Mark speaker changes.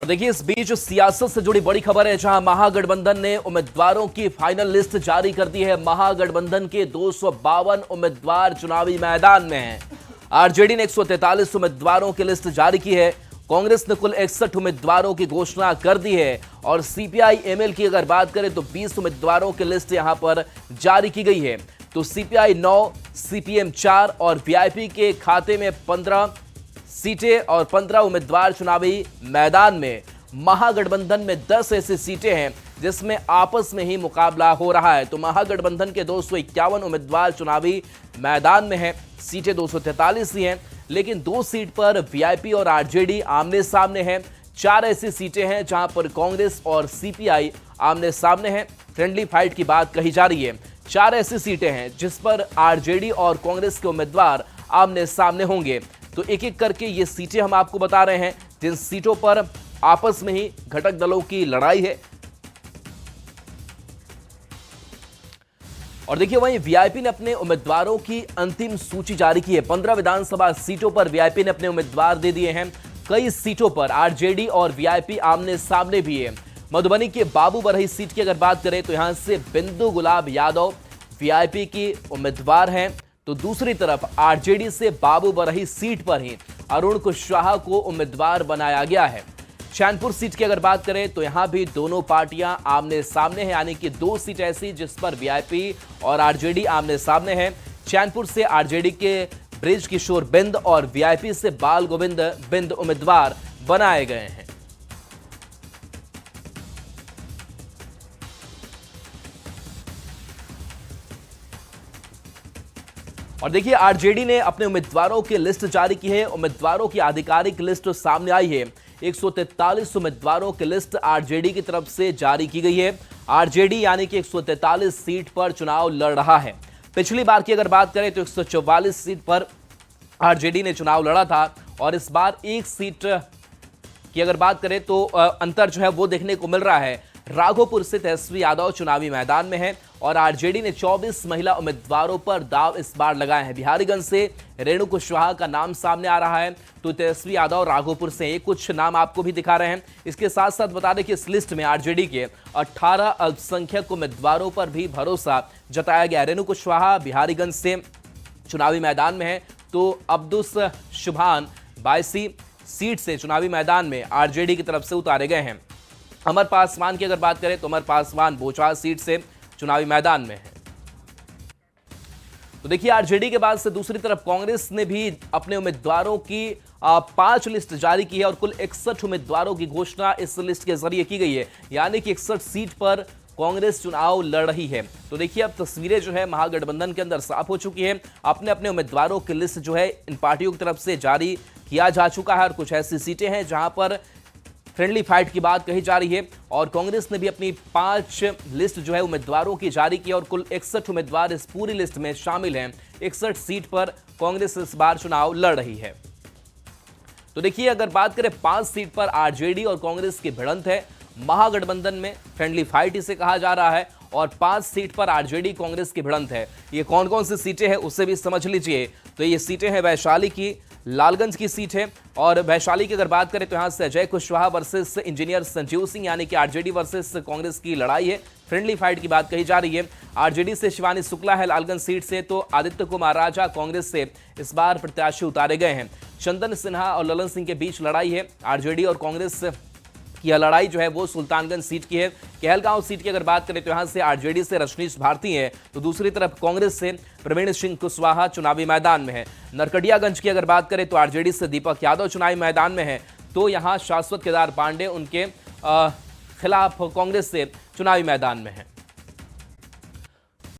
Speaker 1: देखिए, इस बीच सियासत से जुड़ी बड़ी खबर है, जहां महागठबंधन ने उम्मीदवारों की फाइनल लिस्ट जारी कर दी है। महागठबंधन के 252 उम्मीदवार चुनावी मैदान में हैं। आरजेडी ने 143 उम्मीदवारों की लिस्ट जारी की है। कांग्रेस ने कुल 61 उम्मीदवारों की घोषणा कर दी है और सीपीआई एमएल की अगर बात करें तो 20 उम्मीदवारों की लिस्ट यहां पर जारी की गई है। तो सीपीआई 9, सीपीएम 4 और वीआईपी के खाते में 15 सीटें और 15 उम्मीदवार चुनावी मैदान में। महागठबंधन में 10 ऐसी सीटें हैं जिसमें आपस में ही मुकाबला हो रहा है। तो महागठबंधन के 251 उम्मीदवार चुनावी मैदान में हैं। सीटें 243 ही हैं, लेकिन 2 सीट पर वीआईपी और आरजेडी आमने सामने हैं। 4 ऐसी सीटें हैं जहां पर कांग्रेस और सीपीआई आमने सामने हैं। फ्रेंडली फाइट की बात कही जा रही है। 4 ऐसी सीटें हैं जिस पर आरजेडी और कांग्रेस के उम्मीदवार आमने सामने होंगे। तो एक एक करके ये सीटें हम आपको बता रहे हैं जिन सीटों पर आपस में ही घटक दलों की लड़ाई है। और देखिए, वहीं वीआईपी ने अपने उम्मीदवारों की अंतिम सूची जारी की है। 15 विधानसभा सीटों पर वीआईपी ने अपने उम्मीदवार दे दिए हैं। कई सीटों पर आरजेडी और वीआईपी आमने सामने भी है। मधुबनी के बाबू बरही सीट की अगर बात करें तो यहां से बिंदु गुलाब यादव वीआईपी की उम्मीदवार हैं। तो दूसरी तरफ आरजेडी से बाबू बरही सीट पर ही अरुण कुशवाहा को उम्मीदवार बनाया गया है। चैनपुर सीट की अगर बात करें तो यहां भी दोनों पार्टियां आमने सामने हैं, यानी कि 2 सीट ऐसी जिस पर वीआईपी और आरजेडी आमने सामने हैं। चैनपुर से आरजेडी के ब्रिज किशोर बिंद और वीआईपी से बाल गोविंद बिंद उम्मीदवार बनाए गए हैं। और देखिए, आरजेडी ने अपने उम्मीदवारों की लिस्ट जारी की है। उम्मीदवारों की आधिकारिक लिस्ट सामने आई है। 143 उम्मीदवारों की लिस्ट आरजेडी की तरफ से जारी की गई है। आरजेडी यानी कि 143 सीट पर चुनाव लड़ रहा है। पिछली बार की अगर बात करें तो 144 सीट पर आरजेडी ने चुनाव लड़ा था और इस बार 1 सीट की अगर बात करें तो अंतर जो है वो देखने को मिल रहा है। राघोपुर से तेजस्वी यादव चुनावी मैदान में है और आरजेडी ने 24 महिला उम्मीदवारों पर दाव इस बार लगाए हैं। बिहारीगंज से रेणु कुशवाहा का नाम सामने आ रहा है, तो तेजस्वी यादव राघोपुर से ये कुछ नाम आपको भी दिखा रहे हैं। इसके साथ साथ बता दें कि इस लिस्ट में आरजेडी के 18 अल्पसंख्यक उम्मीदवारों पर भी भरोसा जताया गया। रेणु कुशवाहा बिहारीगंज से चुनावी मैदान में है, तो अब्दुस शुभान बायसी सीट से चुनावी मैदान में आरजेडी की तरफ से उतारे गए हैं। अमर पासवान की अगर बात करें तो अमर पासवान बोचाल सीट से चुनावी मैदान में है। तो देखिए, आरजेडी के बाद से दूसरी तरफ कांग्रेस ने भी अपने उम्मीदवारों की 5 लिस्ट जारी की है और कुल 61 उम्मीदवारों की घोषणा इस लिस्ट के जरिए की गई है, यानी कि 61 सीट पर कांग्रेस चुनाव लड़ रही है। तो देखिए, अब तस्वीरें जो है महागठबंधन के अंदर साफ हो चुकी है। अपने अपने उम्मीदवारों की लिस्ट जो है इन पार्टियों की तरफ से जारी किया जा चुका है और कुछ ऐसी सीटें हैं जहां पर फ्रेंडली फाइट की बात कही जा रही है। और कांग्रेस ने भी अपनी 5 लिस्ट जो है उम्मीदवारों की जारी की और कुल 61 उम्मीदवार इस पूरी लिस्ट में शामिल हैं। 61 सीट पर कांग्रेस इस बार चुनाव लड़ रही है। तो देखिए, अगर बात करें 5 सीट पर आरजेडी और कांग्रेस की भिड़ंत है। महागठबंधन में फ्रेंडली फाइट इसे कहा जा रहा है और 5 सीट पर आरजेडी कांग्रेस की भिड़ंत है। ये कौन कौन सी सीटें हैं उसे भी समझ लीजिए। तो ये सीटें हैं वैशाली की, लालगंज की सीट है और वैशाली की अगर बात करें तो यहां से अजय कुशवाहा वर्सेस इंजीनियर संजीव सिंह, यानी कि आरजेडी वर्सेस कांग्रेस की लड़ाई है। फ्रेंडली फाइट की बात कही जा रही है। आरजेडी से शिवानी शुक्ला है लालगंज सीट से, तो आदित्य कुमार राजा कांग्रेस से इस बार प्रत्याशी उतारे गए हैं। चंदन सिन्हा और ललन सिंह के बीच लड़ाई है। आरजेडी और कांग्रेस की यह लड़ाई जो है वो सुल्तानगंज सीट की है। कहलगांव सीट की अगर बात करें तो यहां से आरजेडी से रजनीश भारती है, तो दूसरी तरफ कांग्रेस से प्रवीण सिंह कुशवाहा चुनावी मैदान में है। नरकटियागंज की अगर बात करें तो आरजेडी से दीपक यादव चुनावी मैदान में है, तो यहां शाश्वत केदार पांडे उनके खिलाफ कांग्रेस से चुनावी मैदान में है।